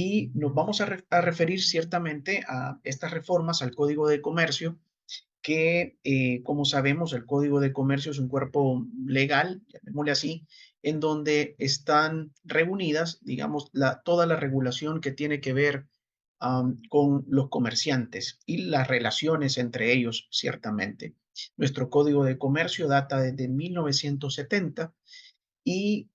Y nos vamos a referir ciertamente a estas reformas al Código de Comercio, que, como sabemos, el Código de Comercio es un cuerpo legal, llamémosle así, en donde están reunidas, digamos, toda la regulación que tiene que ver con los comerciantes y las relaciones entre ellos, ciertamente. Nuestro Código de Comercio data desde 1970 y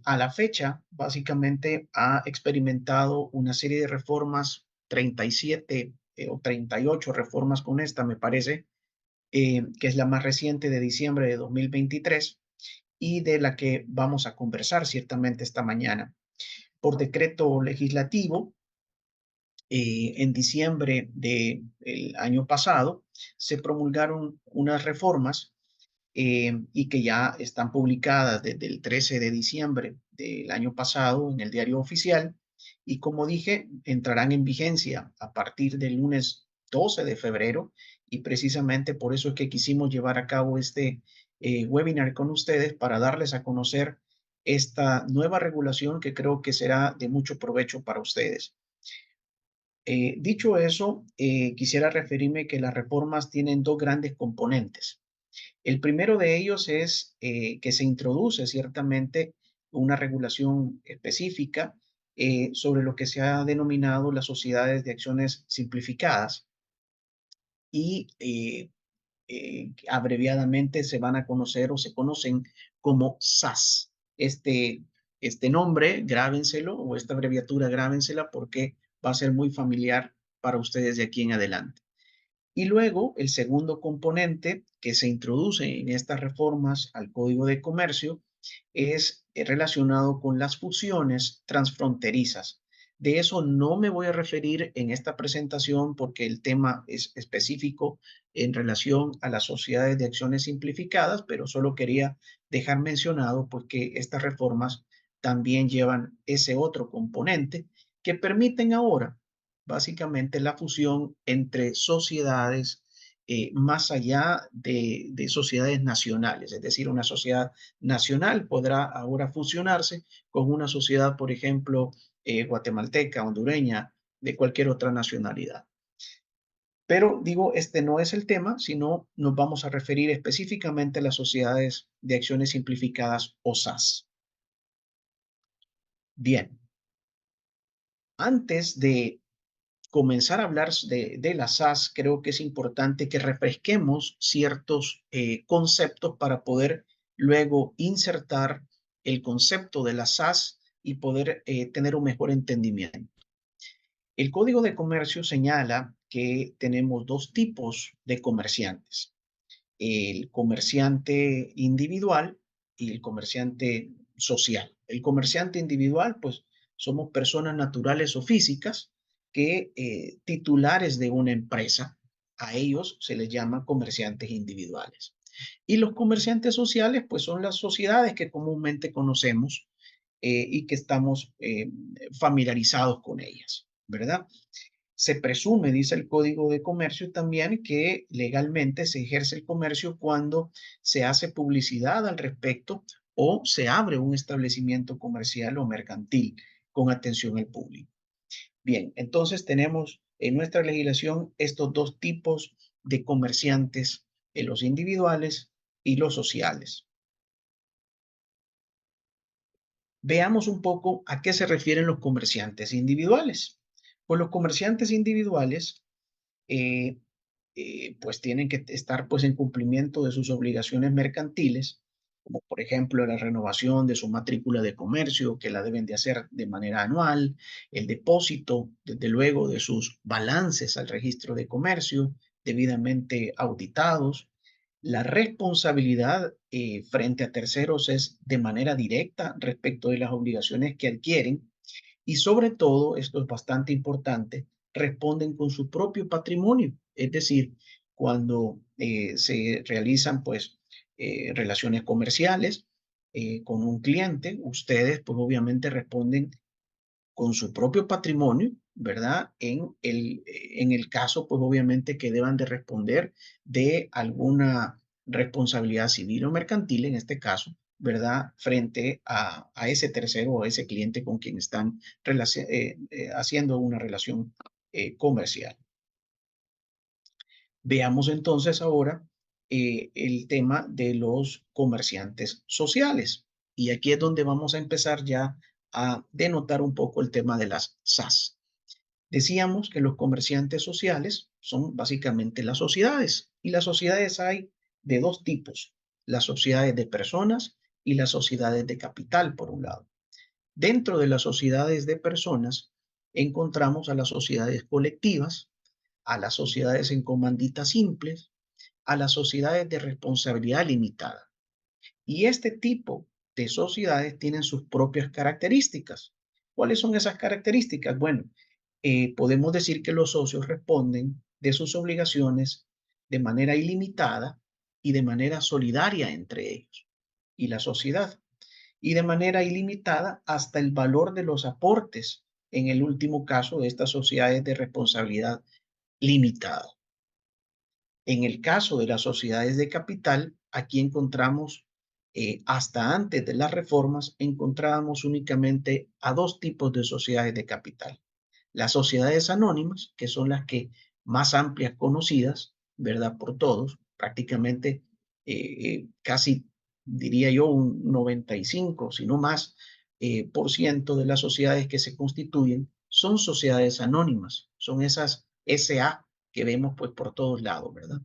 a la fecha, básicamente, ha experimentado una serie de reformas, 37 o 38 reformas con esta, me parece, que es la más reciente de diciembre de 2023 y de la que vamos a conversar ciertamente esta mañana. Por decreto legislativo, en diciembre del año pasado, se promulgaron unas reformas y que ya están publicadas desde el 13 de diciembre del año pasado en el diario oficial y como dije, entrarán en vigencia a partir del lunes 12 de febrero y precisamente por eso es que quisimos llevar a cabo este webinar con ustedes para darles a conocer esta nueva regulación que creo que será de mucho provecho para ustedes. Dicho eso, quisiera referirme que las reformas tienen dos grandes componentes. El primero de ellos es que se introduce ciertamente una regulación específica sobre lo que se ha denominado las sociedades de acciones simplificadas y abreviadamente se van a conocer o se conocen como SAS. Este nombre, grábenselo, o esta abreviatura, grábensela porque va a ser muy familiar para ustedes de aquí en adelante. Y luego, el segundo componente que se introduce en estas reformas al Código de Comercio es relacionado con las fusiones transfronterizas. De eso no me voy a referir en esta presentación porque el tema es específico en relación a las sociedades de acciones simplificadas, pero solo quería dejar mencionado pues que estas reformas también llevan ese otro componente que permiten ahora básicamente la fusión entre sociedades más allá de sociedades nacionales, es decir, una sociedad nacional podrá ahora fusionarse con una sociedad, por ejemplo, guatemalteca, hondureña, de cualquier otra nacionalidad. Pero digo, este no es el tema, sino nos vamos a referir específicamente a las sociedades de acciones simplificadas o SAS. Bien, antes de comenzar a hablar de las SAS, creo que es importante que refresquemos ciertos conceptos para poder luego insertar el concepto de las SAS y poder tener un mejor entendimiento. El Código de Comercio señala que tenemos dos tipos de comerciantes, el comerciante individual y el comerciante social. El comerciante individual, pues somos personas naturales o físicas que titulares de una empresa, a ellos se les llama comerciantes individuales. Y los comerciantes sociales, pues son las sociedades que comúnmente conocemos y que estamos familiarizados con ellas, ¿verdad? Se presume, dice el Código de Comercio también, que legalmente se ejerce el comercio cuando se hace publicidad al respecto o se abre un establecimiento comercial o mercantil con atención al público. Bien, entonces tenemos en nuestra legislación estos dos tipos de comerciantes, los individuales y los sociales. Veamos un poco a qué se refieren los comerciantes individuales. Pues los comerciantes individuales eh, pues tienen que estar pues en cumplimiento de sus obligaciones mercantiles, como por ejemplo la renovación de su matrícula de comercio, que la deben de hacer de manera anual, el depósito, desde luego, de sus balances al registro de comercio, debidamente auditados. La responsabilidad frente a terceros es de manera directa respecto de las obligaciones que adquieren y sobre todo, esto es bastante importante, responden con su propio patrimonio. Es decir, cuando se realizan pues relaciones comerciales con un cliente, ustedes pues obviamente responden con su propio patrimonio, ¿verdad? En el caso pues obviamente que deban de responder de alguna responsabilidad civil o mercantil en este caso, ¿verdad? Frente a ese tercero o a ese cliente con quien están haciendo una relación comercial. Veamos entonces ahora el tema de los comerciantes sociales. Y aquí es donde vamos a empezar ya a denotar un poco el tema de las SAS. Decíamos que los comerciantes sociales son básicamente las sociedades, y las sociedades hay de dos tipos: las sociedades de personas y las sociedades de capital, por un lado. Dentro de las sociedades de personas encontramos a las sociedades colectivas, a las sociedades en comandita simples, a las sociedades de responsabilidad limitada. Y este tipo de sociedades tienen sus propias características. ¿Cuáles son esas características? Bueno, podemos decir que los socios responden de sus obligaciones de manera ilimitada y de manera solidaria entre ellos y la sociedad, y de manera ilimitada hasta el valor de los aportes, en el último caso de estas sociedades de responsabilidad limitada. En el caso de las sociedades de capital, aquí encontramos, hasta antes de las reformas, encontrábamos únicamente a dos tipos de sociedades de capital: las sociedades anónimas, que son las que más amplias conocidas, ¿verdad? Por todos, prácticamente casi, diría yo, un 95, si no más, por ciento de las sociedades que se constituyen son sociedades anónimas, son esas SA que vemos pues por todos lados, ¿verdad?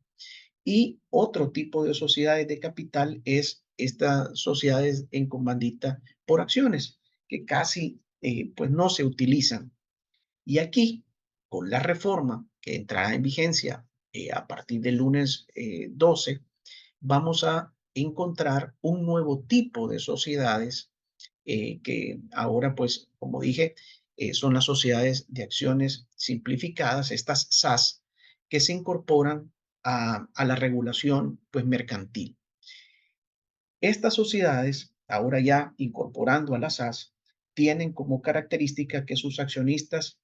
Y otro tipo de sociedades de capital es estas sociedades en comandita por acciones, que casi pues no se utilizan. Y aquí, con la reforma que entrará en vigencia a partir del lunes 12, vamos a encontrar un nuevo tipo de sociedades que ahora, pues, como dije, son las sociedades de acciones simplificadas, estas SAS, que se incorporan a la regulación, pues, mercantil. Estas sociedades, ahora ya incorporando a las SAS, tienen como característica que sus accionistas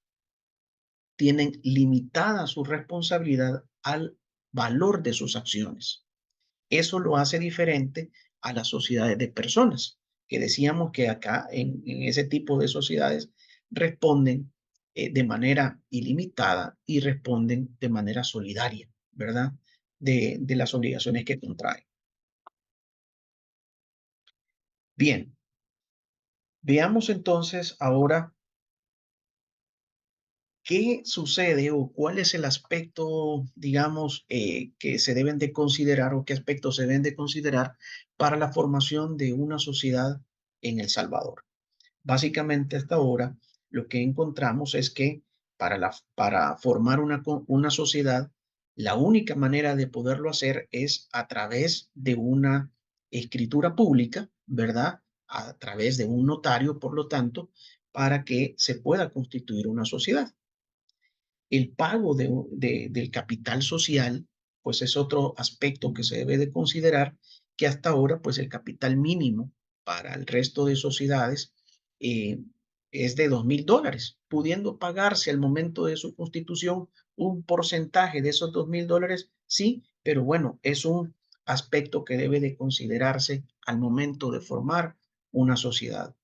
tienen limitada su responsabilidad al valor de sus acciones. Eso lo hace diferente a las sociedades de personas, que decíamos que acá en ese tipo de sociedades responden de manera ilimitada y responden de manera solidaria, ¿verdad? De las obligaciones que contraen. Bien, veamos entonces ahora qué sucede o cuál es el aspecto, digamos, que se deben de considerar o qué aspectos se deben de considerar para la formación de una sociedad en El Salvador. Básicamente, hasta ahora, lo que encontramos es que para formar una sociedad, la única manera de poderlo hacer es a través de una escritura pública, ¿verdad? A través de un notario, por lo tanto, para que se pueda constituir una sociedad. El pago del capital social, pues es otro aspecto que se debe de considerar, que hasta ahora, pues el capital mínimo para el resto de sociedades eh, es de $2,000, pudiendo pagarse al momento de su constitución un porcentaje de esos $2,000, sí, pero bueno, es un aspecto que debe de considerarse al momento de formar una sociedad.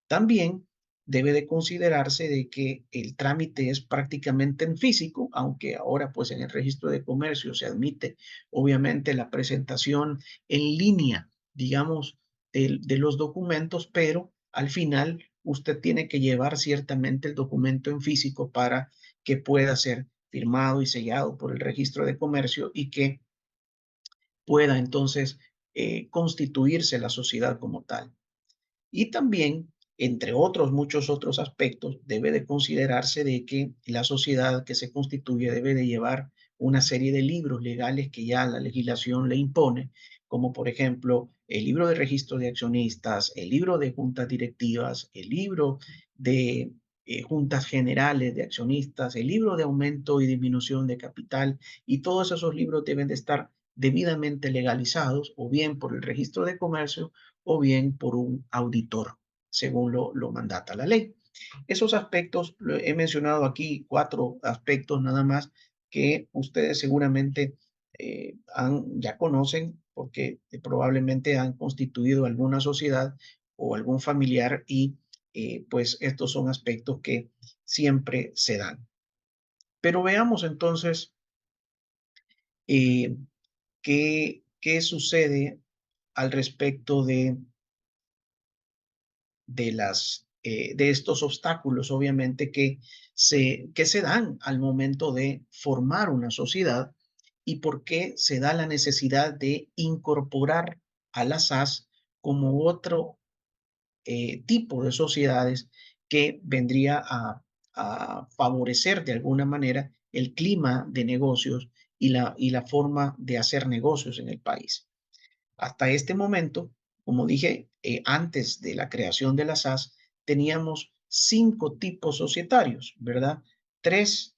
También debe de considerarse de que el trámite es prácticamente en físico, aunque ahora pues en el registro de comercio se admite obviamente la presentación en línea, digamos, de los documentos, pero al final usted tiene que llevar ciertamente el documento en físico para que pueda ser firmado y sellado por el registro de comercio y que pueda entonces constituirse la sociedad como tal. Y también, entre otros muchos otros aspectos, debe de considerarse de que la sociedad que se constituye debe de llevar una serie de libros legales que ya la legislación le impone, como por ejemplo el libro de registro de accionistas, el libro de juntas directivas, el libro de juntas generales de accionistas, el libro de aumento y disminución de capital, y todos esos libros deben de estar debidamente legalizados, o bien por el registro de comercio o bien por un auditor, según lo mandata la ley. Esos aspectos, he mencionado aquí 4 aspectos nada más que ustedes seguramente ya conocen porque probablemente han constituido alguna sociedad o algún familiar y pues estos son aspectos que siempre se dan. Pero veamos entonces eh, qué sucede al respecto de estos obstáculos, obviamente, que se dan al momento de formar una sociedad y por qué se da la necesidad de incorporar a las SAS como otro tipo de sociedades que vendría a favorecer de alguna manera el clima de negocios y la forma de hacer negocios en el país. Hasta este momento, como dije, antes de la creación de la SAS, teníamos 5 tipos societarios, ¿verdad? 3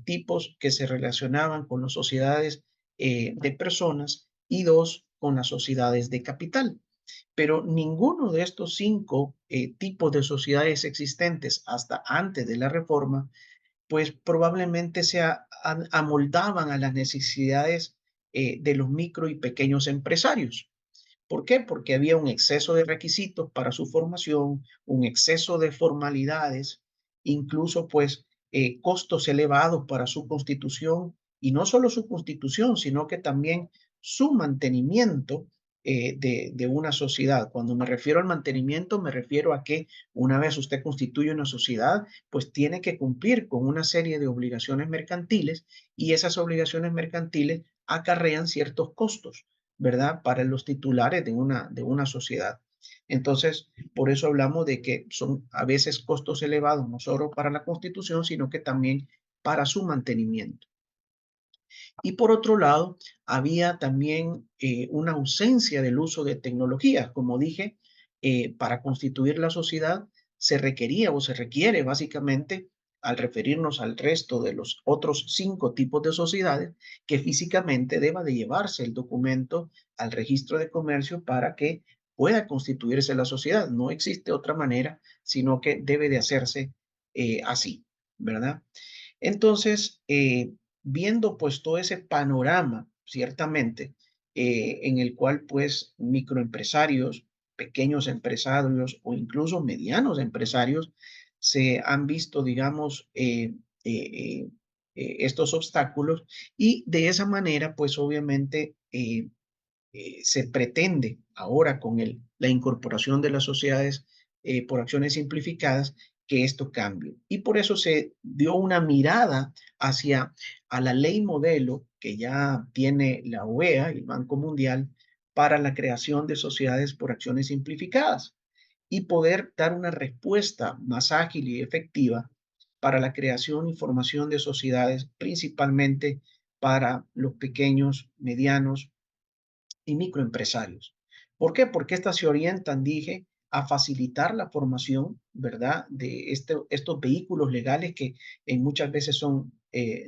tipos que se relacionaban con las sociedades de personas y 2 con las sociedades de capital. Pero ninguno de estos 5 tipos de sociedades existentes hasta antes de la reforma, pues probablemente amoldaban a las necesidades de los micro y pequeños empresarios. ¿Por qué? Porque había un exceso de requisitos para su formación, un exceso de formalidades, incluso pues costos elevados para su constitución y no solo su constitución, sino que también su mantenimiento de una sociedad. Cuando me refiero al mantenimiento, me refiero a que una vez usted constituye una sociedad, pues tiene que cumplir con una serie de obligaciones mercantiles y esas obligaciones mercantiles acarrean ciertos costos. ¿Verdad? Para los titulares de una sociedad. Entonces, por eso hablamos de que son a veces costos elevados, no solo para la constitución, sino que también para su mantenimiento. Y por otro lado, había también una ausencia del uso de tecnologías. Como dije, para constituir la sociedad se requería o se requiere básicamente, al referirnos al resto de los otros 5 tipos de sociedades, que físicamente deba de llevarse el documento al registro de comercio para que pueda constituirse la sociedad. No existe otra manera, sino que debe de hacerse así, ¿verdad? Entonces, viendo pues todo ese panorama, ciertamente, en el cual pues microempresarios, pequeños empresarios o incluso medianos empresarios se han visto, digamos, estos obstáculos y de esa manera pues obviamente se pretende ahora con la incorporación de las sociedades por acciones simplificadas que esto cambie. Y por eso se dio una mirada hacia a la ley modelo que ya tiene la OEA, el Banco Mundial, para la creación de sociedades por acciones simplificadas y poder dar una respuesta más ágil y efectiva para la creación y formación de sociedades, principalmente para los pequeños, medianos y microempresarios. ¿Por qué? Porque estas se orientan, dije, a facilitar la formación, ¿verdad?, de estos vehículos legales que muchas veces son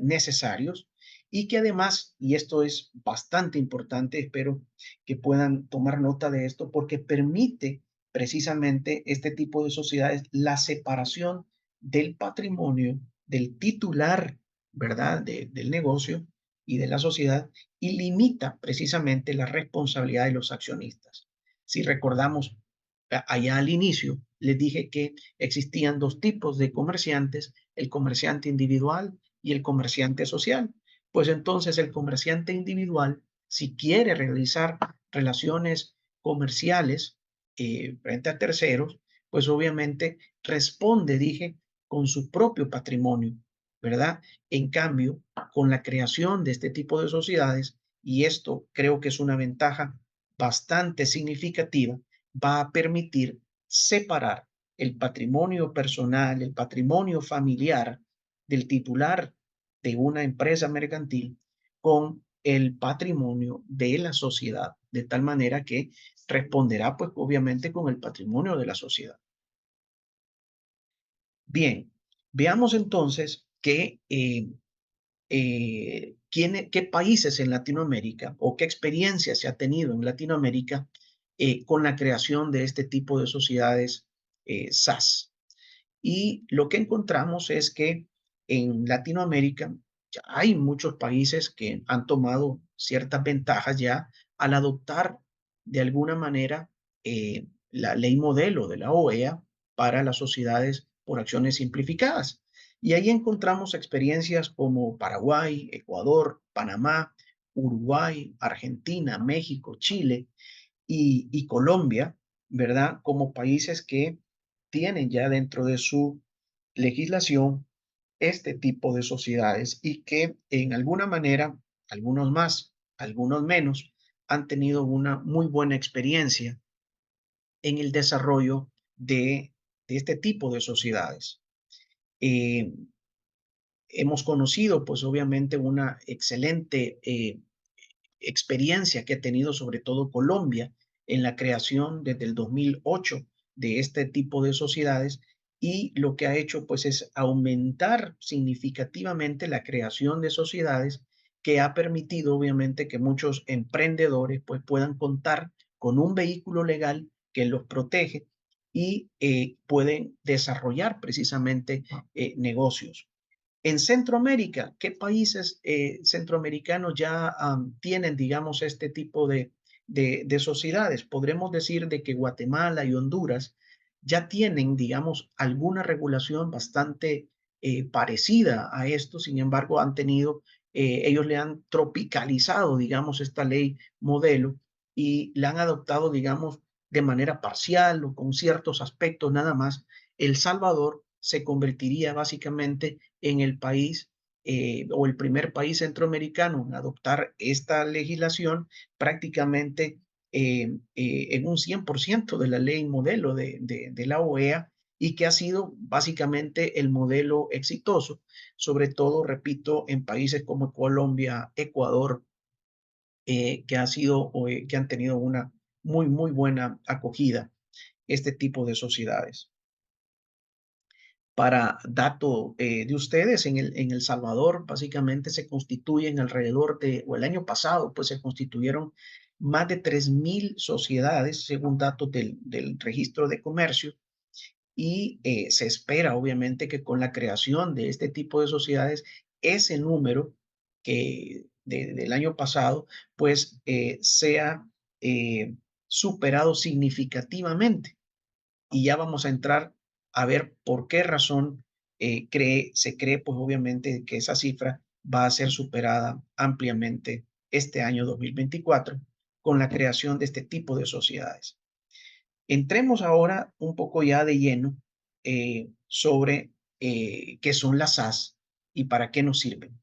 necesarios y que además, y esto es bastante importante, espero que puedan tomar nota de esto, porque permite precisamente este tipo de sociedades la separación del patrimonio del titular, ¿verdad?, del negocio y de la sociedad y limita precisamente la responsabilidad de los accionistas. Si recordamos, allá al inicio les dije que existían 2 tipos de comerciantes, el comerciante individual y el comerciante social. Pues entonces el comerciante individual, si quiere realizar relaciones comerciales frente a terceros, pues obviamente responde, dije, con su propio patrimonio, ¿verdad? En cambio, con la creación de este tipo de sociedades, y esto creo que es una ventaja bastante significativa, va a permitir separar el patrimonio personal, el patrimonio familiar del titular de una empresa mercantil con el patrimonio de la sociedad, de tal manera que responderá pues obviamente con el patrimonio de la sociedad. Bien, veamos entonces qué países en Latinoamérica o qué experiencia se ha tenido en Latinoamérica con la creación de este tipo de sociedades SAS. Y lo que encontramos es que en Latinoamérica ya hay muchos países que han tomado ciertas ventajas ya al adoptar de alguna manera la ley modelo de la OEA para las sociedades por acciones simplificadas. Y ahí encontramos experiencias como Paraguay, Ecuador, Panamá, Uruguay, Argentina, México, Chile y Colombia, ¿verdad? Como países que tienen ya dentro de su legislación este tipo de sociedades y que en alguna manera, algunos más, algunos menos, han tenido una muy buena experiencia en el desarrollo de este tipo de sociedades. Eh, Hemos conocido, pues obviamente, una excelente experiencia que ha tenido sobre todo Colombia en la creación desde el 2008 de este tipo de sociedades y lo que ha hecho pues es aumentar significativamente la creación de sociedades que ha permitido obviamente que muchos emprendedores pues puedan contar con un vehículo legal que los protege y pueden desarrollar precisamente negocios. En Centroamérica, ¿qué países centroamericanos ya tienen, digamos, este tipo de sociedades? Podremos decir de que Guatemala y Honduras ya tienen, digamos, alguna regulación bastante parecida a esto. Sin embargo, ellos le han tropicalizado, digamos, esta ley modelo y la han adoptado, digamos, de manera parcial o con ciertos aspectos nada más. El Salvador se convertiría básicamente en el país o el primer país centroamericano en adoptar esta legislación prácticamente en un 100% de la ley modelo de la OEA y que ha sido básicamente el modelo exitoso, sobre todo, repito, en países como Colombia, Ecuador, que han tenido una muy, muy buena acogida este tipo de sociedades. Para dato de ustedes, en El Salvador básicamente se constituyen alrededor de, o el año pasado, pues se constituyeron más de 3.000 sociedades, según datos del registro de comercio, y se espera obviamente que con la creación de este tipo de sociedades, ese número del año pasado, pues sea superado significativamente y ya vamos a entrar a ver por qué razón se cree, pues obviamente, que esa cifra va a ser superada ampliamente este año 2024 con la creación de este tipo de sociedades. Entremos ahora un poco ya de lleno sobre qué son las SAS y para qué nos sirven.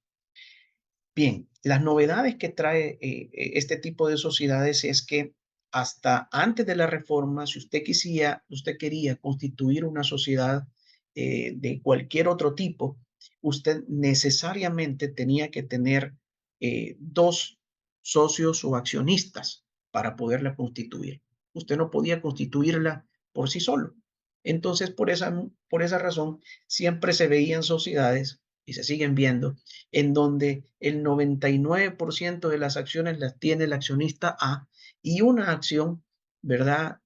Bien, las novedades que trae este tipo de sociedades es que hasta antes de la reforma, si usted quería constituir una sociedad de cualquier otro tipo, usted necesariamente tenía que tener dos socios o accionistas para poderla constituir. Usted no podía constituirla por sí solo. Entonces, por esa razón, siempre se veían sociedades y se siguen viendo en donde el 99% de las acciones las tiene el accionista A y una acción, ¿verdad?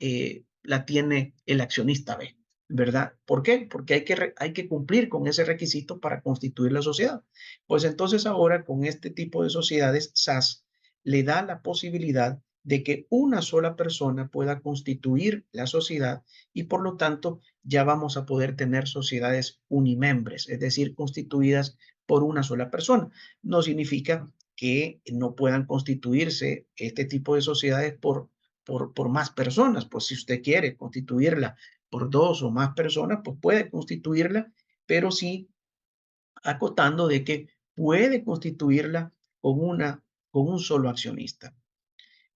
La tiene el accionista B, ¿verdad? ¿Por qué? Porque hay que cumplir con ese requisito para constituir la sociedad. Pues entonces ahora con este tipo de sociedades, SAS le da la posibilidad de que una sola persona pueda constituir la sociedad y por lo tanto ya vamos a poder tener sociedades unimembres, es decir, constituidas por una sola persona. No significa que no puedan constituirse este tipo de sociedades por más personas. Pues si usted quiere constituirla por dos o más personas, pues puede constituirla, pero sí acotando de que puede constituirla con un solo accionista.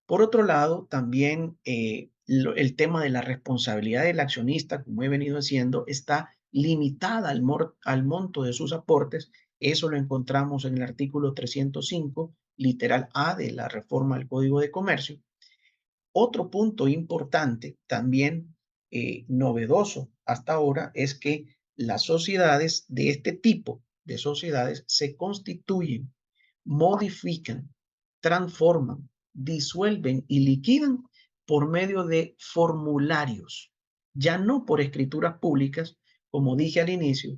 Por otro lado, también el tema de la responsabilidad del accionista, como he venido diciendo, está limitada al monto de sus aportes. Eso lo encontramos en el artículo 305, literal A de la reforma al Código de Comercio. Otro punto importante, también novedoso hasta ahora, es que las sociedades de este tipo de sociedades se constituyen, modifican, transforman, disuelven y liquidan por medio de formularios, ya no por escrituras públicas, como dije al inicio,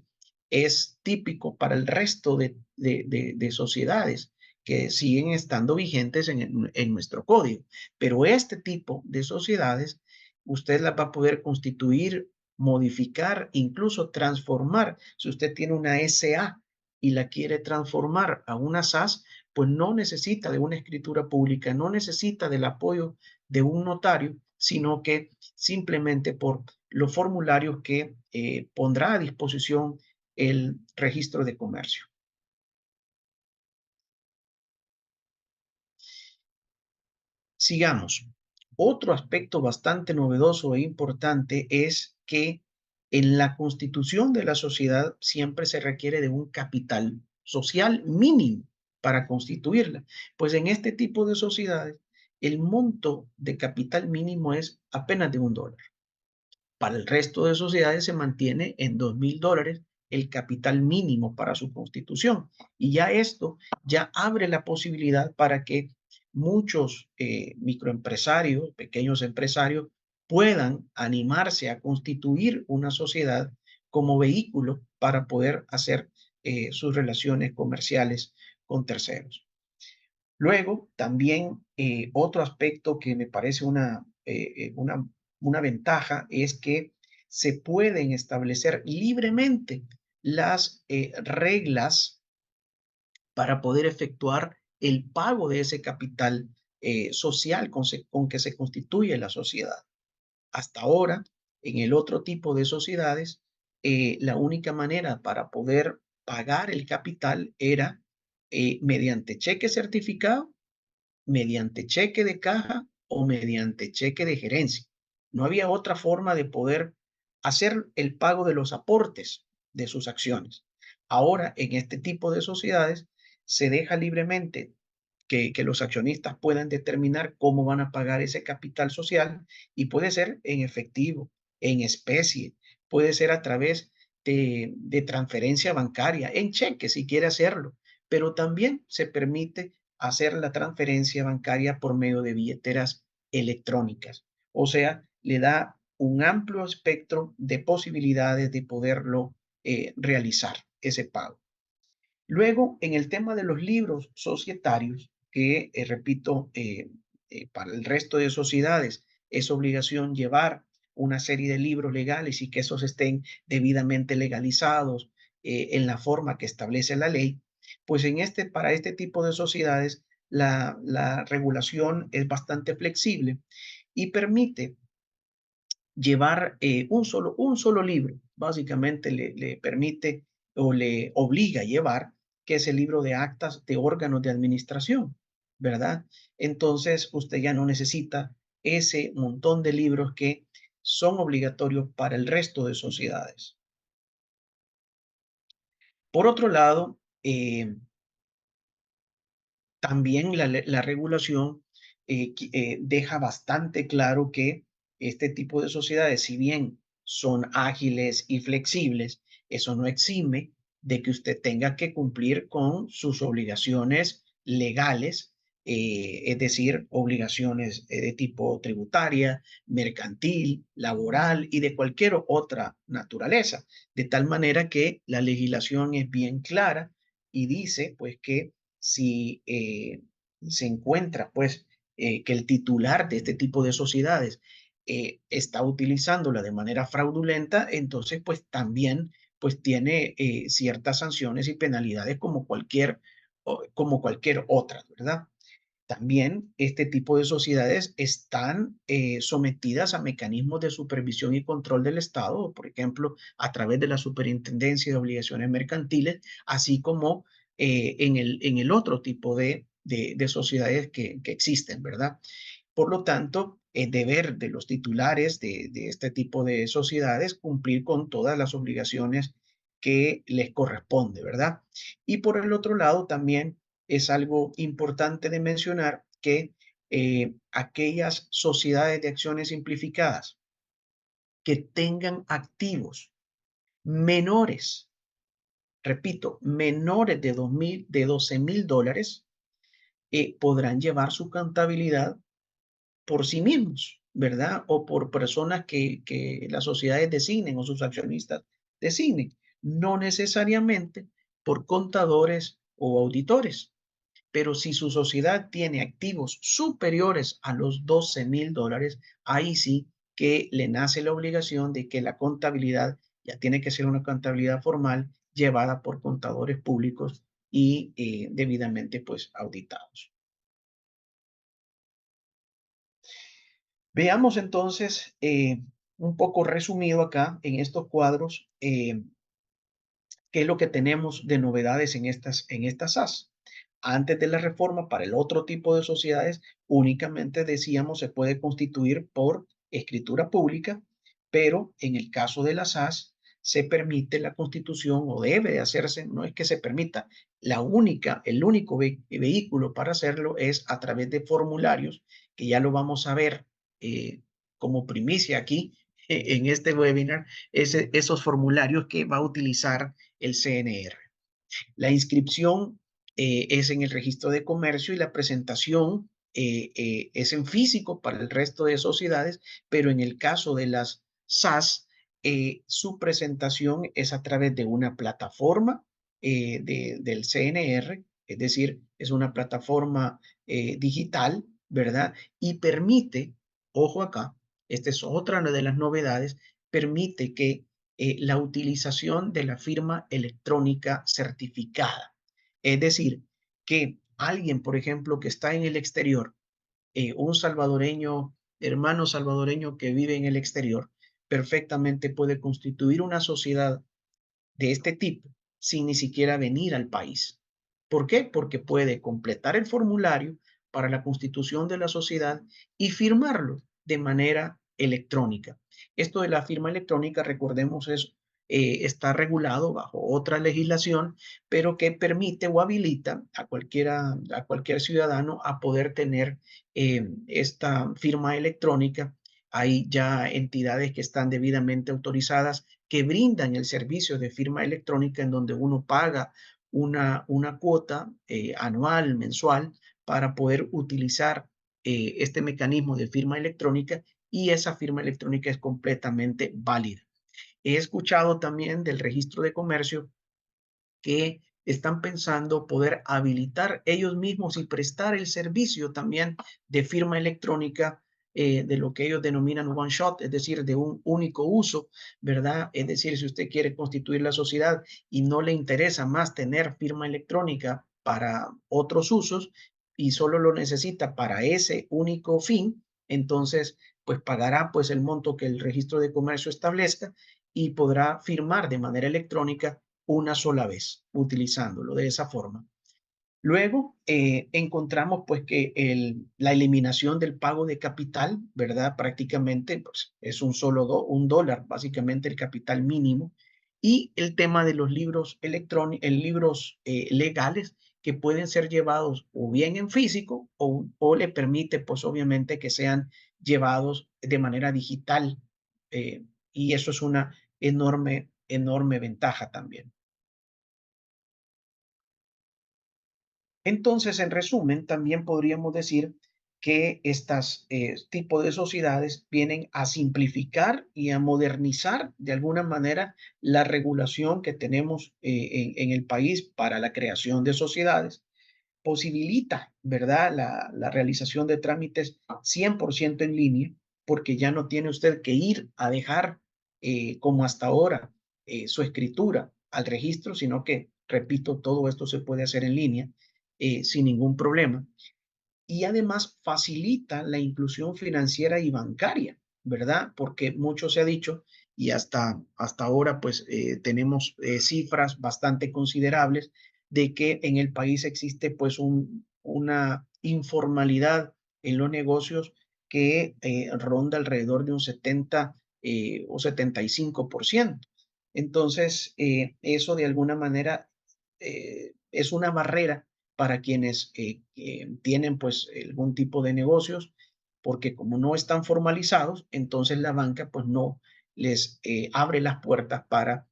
es típico para el resto de sociedades que siguen estando vigentes en nuestro código. Pero este tipo de sociedades, usted las va a poder constituir, modificar, incluso transformar. Si usted tiene una SA y la quiere transformar a una SAS, pues no necesita de una escritura pública, no necesita del apoyo de un notario, sino que simplemente por los formularios que pondrá a disposición el registro de comercio. Sigamos. Otro aspecto bastante novedoso e importante es que en la constitución de la sociedad siempre se requiere de un capital social mínimo para constituirla. Pues en este tipo de sociedades, el monto de capital mínimo es apenas de $1. Para el resto de sociedades se mantiene en $2,000 el capital mínimo para su constitución. Y ya esto ya abre la posibilidad para que muchos microempresarios, pequeños empresarios, puedan animarse a constituir una sociedad como vehículo para poder hacer sus relaciones comerciales con terceros. Luego, también otro aspecto que me parece una ventaja es que se pueden establecer libremente las reglas para poder efectuar el pago de ese capital social con que se constituye la sociedad. Hasta ahora, en el otro tipo de sociedades, la única manera para poder pagar el capital era mediante cheque certificado, mediante cheque de caja o mediante cheque de gerencia. No había otra forma de poder hacer el pago de los aportes de sus acciones. Ahora, en este tipo de sociedades, se deja libremente que los accionistas puedan determinar cómo van a pagar ese capital social y puede ser en efectivo, en especie, puede ser a través de transferencia bancaria, en cheque si quiere hacerlo, pero también se permite hacer la transferencia bancaria por medio de billeteras electrónicas. O sea, le da un amplio espectro de posibilidades de poderlo realizar, ese pago. Luego, en el tema de los libros societarios, que repito, para el resto de sociedades es obligación llevar una serie de libros legales y que esos estén debidamente legalizados en la forma que establece la ley, pues para este tipo de sociedades la regulación es bastante flexible y permite llevar un solo libro. Básicamente le permite o le obliga a llevar, que es el libro de actas de órganos de administración, ¿verdad? Entonces usted ya no necesita ese montón de libros que son obligatorios para el resto de sociedades. Por otro lado, también la regulación deja bastante claro que este tipo de sociedades, si bien son ágiles y flexibles, eso no exime de que usted tenga que cumplir con sus obligaciones legales, es decir, obligaciones de tipo tributaria, mercantil, laboral y de cualquier otra naturaleza. De tal manera que la legislación es bien clara y dice pues que si se encuentra pues que el titular de este tipo de sociedades está utilizándola de manera fraudulenta, entonces pues también pues tiene ciertas sanciones y penalidades como cualquier otra, ¿verdad? También este tipo de sociedades están sometidas a mecanismos de supervisión y control del Estado, por ejemplo, a través de la Superintendencia de Obligaciones Mercantiles, así como en el otro tipo de sociedades que existen, ¿verdad? Por lo tanto, es deber de los titulares de este tipo de sociedades cumplir con todas las obligaciones que les corresponde, ¿verdad? Y por el otro lado, también es algo importante de mencionar que aquellas sociedades de acciones simplificadas que tengan activos menores, repito, menores de $12,000, podrán llevar su contabilidad por sí mismos, ¿verdad? O por personas que las sociedades designen o sus accionistas designen, no necesariamente por contadores o auditores. pero si su sociedad tiene activos superiores a los $12,000, ahí sí que le nace la obligación de que la contabilidad ya tiene que ser una contabilidad formal llevada por contadores públicos y debidamente pues auditados. Veamos entonces un poco resumido acá en estos cuadros qué es lo que tenemos de novedades en estas SAS. Antes de la reforma, para el otro tipo de sociedades, únicamente decíamos se puede constituir por escritura pública, pero en el caso de las SAS se permite la constitución o debe de hacerse, no es que se permita, el único vehículo para hacerlo es a través de formularios, que ya lo vamos a ver como primicia aquí en este webinar, esos formularios que va a utilizar el CNR. La inscripción es en el registro de comercio y la presentación es en físico para el resto de sociedades, pero en el caso de las SAS, su presentación es a través de una plataforma del CNR, es decir, es una plataforma digital, ¿verdad? Y permite, ojo acá, esta es otra de las novedades, permite que la utilización de la firma electrónica certificada. Es decir, que alguien, por ejemplo, que está en el exterior, un salvadoreño, hermano salvadoreño que vive en el exterior, perfectamente puede constituir una sociedad de este tipo sin ni siquiera venir al país. ¿Por qué? Porque puede completar el formulario para la constitución de la sociedad y firmarlo de manera electrónica. Esto de la firma electrónica, recordemos, está regulado bajo otra legislación, pero que permite o habilita a cualquier ciudadano a poder tener esta firma electrónica. Hay ya entidades que están debidamente autorizadas que brindan el servicio de firma electrónica en donde uno paga una cuota anual, mensual, para poder utilizar este mecanismo de firma electrónica y esa firma electrónica es completamente válida. He escuchado también del registro de comercio que están pensando poder habilitar ellos mismos y prestar el servicio también de firma electrónica de lo que ellos denominan one shot, es decir, de un único uso, ¿verdad? Es decir, si usted quiere constituir la sociedad y no le interesa más tener firma electrónica para otros usos y solo lo necesita para ese único fin, entonces pues pagará pues el monto que el registro de comercio establezca y podrá firmar de manera electrónica una sola vez utilizándolo de esa forma. Luego encontramos pues que la eliminación del pago de capital, ¿verdad? Prácticamente pues, es un dólar, básicamente el capital mínimo. Y el tema de los libros electrónicos, libros legales que pueden ser llevados o bien en físico o le permite pues obviamente que sean llevados de manera digital. Y eso es una enorme ventaja también. Entonces, en resumen, también podríamos decir que estas tipos de sociedades vienen a simplificar y a modernizar de alguna manera la regulación que tenemos en el país para la creación de sociedades. Posibilita, ¿verdad?, la realización de trámites 100% en línea, porque ya no tiene usted que ir a dejar, como hasta ahora, su escritura al registro, sino que, repito, todo esto se puede hacer en línea sin ningún problema. Y además facilita la inclusión financiera y bancaria, ¿verdad? Porque mucho se ha dicho y hasta ahora pues tenemos cifras bastante considerables de que en el país existe pues una informalidad en los negocios que ronda alrededor de un 70 o 75%. Entonces, eso de alguna manera es una barrera para quienes tienen pues algún tipo de negocios, porque como no están formalizados, entonces la banca pues no les abre las puertas para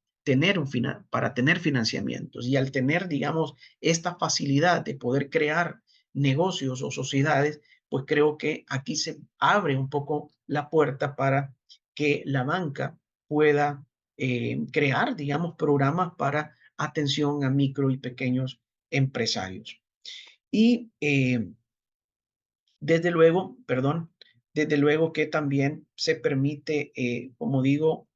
para tener financiamientos. Y al tener, digamos, esta facilidad de poder crear negocios o sociedades, pues creo que aquí se abre un poco la puerta para que la banca pueda crear, digamos, programas para atención a micro y pequeños empresarios. Y desde luego, perdón, desde luego que también se permite, como digo,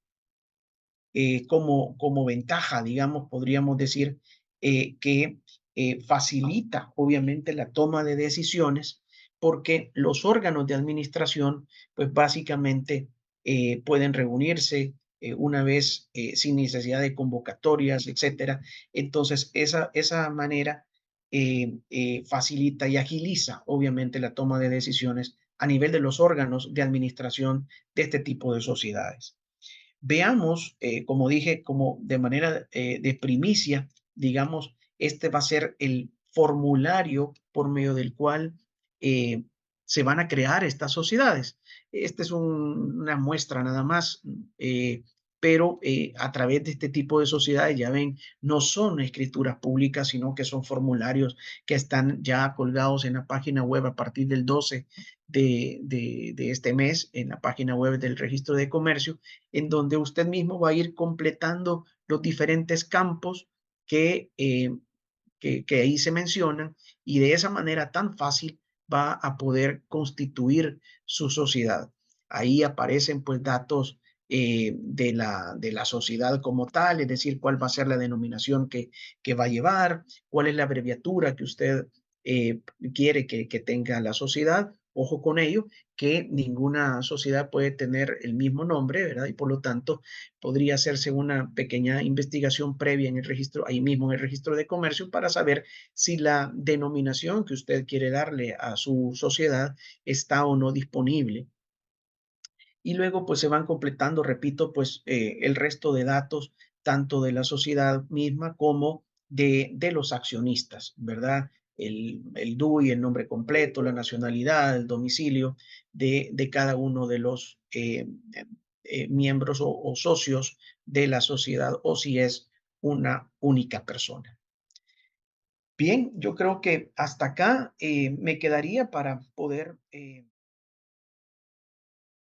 como ventaja, digamos, podríamos decir, que facilita obviamente la toma de decisiones porque los órganos de administración, pues básicamente pueden reunirse una vez sin necesidad de convocatorias, etcétera. Entonces, esa manera facilita y agiliza obviamente la toma de decisiones a nivel de los órganos de administración de este tipo de sociedades. Veamos, como dije, como de manera de primicia, digamos, este va a ser el formulario por medio del cual eh, se van a crear estas sociedades. Esta es una muestra nada más, pero a través de este tipo de sociedades, ya ven, no son escrituras públicas, sino que son formularios que están ya colgados en la página web a partir del 12 de este mes, en la página web del Registro de Comercio, en donde usted mismo va a ir completando los diferentes campos que, que ahí se mencionan y de esa manera tan fácil va a poder constituir su sociedad. Ahí aparecen pues datos de la sociedad como tal, es decir, cuál va a ser la denominación que va a llevar, cuál es la abreviatura que usted quiere que tenga la sociedad. Ojo con ello, que ninguna sociedad puede tener el mismo nombre, ¿verdad? Y por lo tanto, podría hacerse una pequeña investigación previa en el registro, ahí mismo en el registro de comercio, para saber si la denominación que usted quiere darle a su sociedad está o no disponible. Y luego, pues se van completando, repito, pues el resto de datos, tanto de la sociedad misma como de los accionistas, ¿verdad? El DUI, el nombre completo, la nacionalidad, el domicilio de cada uno de los miembros o socios de la sociedad, o si es una única persona. Bien, yo creo que hasta acá me quedaría para poder